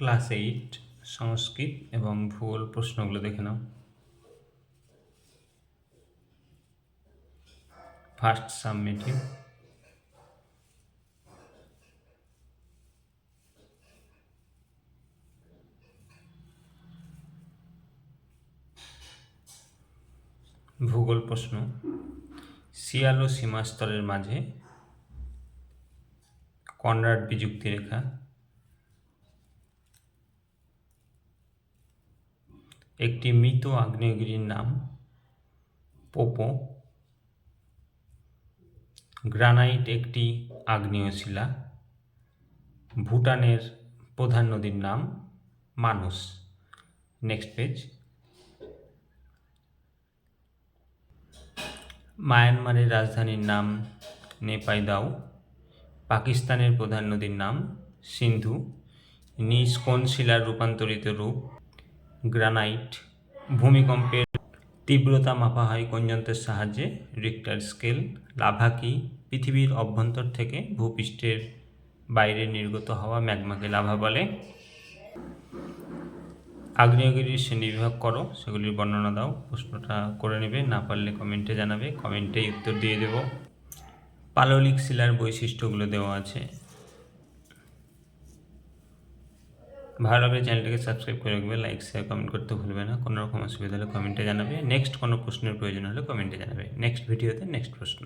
Class 8 সংস্কৃত এবং ভূগোল প্রশ্নগুলো দেখে নাও। ফার্স্ট সাবমিটিভ। ভূগোল প্রশ্ন, শিয়াল ও সীমাস্তরের মাঝে কনরাড বিযুক্তি রেখা একটি মৃত আগ্নেয়গিরির নাম পোপো। গ্রানাইট একটি আগ্নেয় শিলা। ভুটানের প্রধান নদীর নাম মানুস। Next page. মায়ানমারের রাজধানীর নাম নেপাইদাও। পাকিস্তানের প্রধান নদীর নাম সিন্ধু। নিজ কোন শিলার রূপান্তরিত রূপ গ্রানাইট। ভূমিকম্পের তীব্রতা মাপা হয় কোন যন্ত্রের সাহায্যে রিক্টার স্কেল। লাভা কি? পৃথিবীর অভ্যন্তর থেকে ভূপৃষ্ঠের বাইরে নির্গত হওয়া ম্যাগমাকে লাভা বলে। আগ্নেয়গিরির শ্রেণীবিভাগ করো, সেগুলির বর্ণনা দাও। প্রশ্নটা করে নেবে, না পারলে কমেন্টে জানাবে, কমেন্টেই উত্তর দিয়ে দেব। পাললিক শিলার বৈশিষ্ট্যগুলো দেওয়া আছে। ভালো লাগলে চ্যানেলটিকে সাবস্ক্রাইব করে রাখবে, লাইক শেয়ার কমেন্ট করতে ভুলবে না। কোনো রকম অসুবিধা হলে কমেন্টে জানাবে। নেক্সট কোনো প্রশ্নের প্রয়োজন হলে কমেন্টে জানাবে। নেক্সট ভিডিওতে নেক্সট প্রশ্ন।